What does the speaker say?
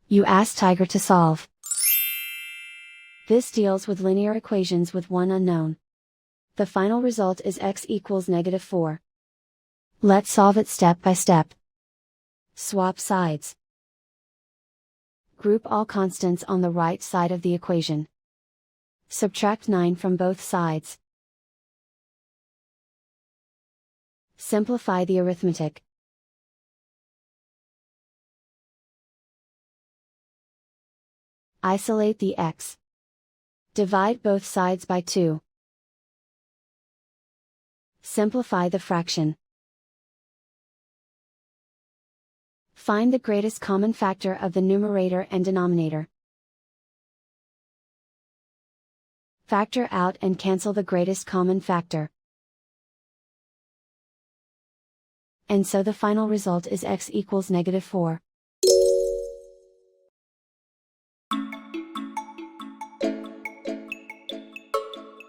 You ask Tiger to solve. This deals with linear equations with one unknown. The final result is x equals -4. Let's solve it step by step. Swap sides. Group all constants on the right side of the equation. Subtract 9 from both sides. Simplify the arithmetic. Isolate the x. Divide both sides by 2. Simplify the fraction. Find the greatest common factor of the numerator and denominator. Factor out and cancel the greatest common factor. And so the final result is x equals -4.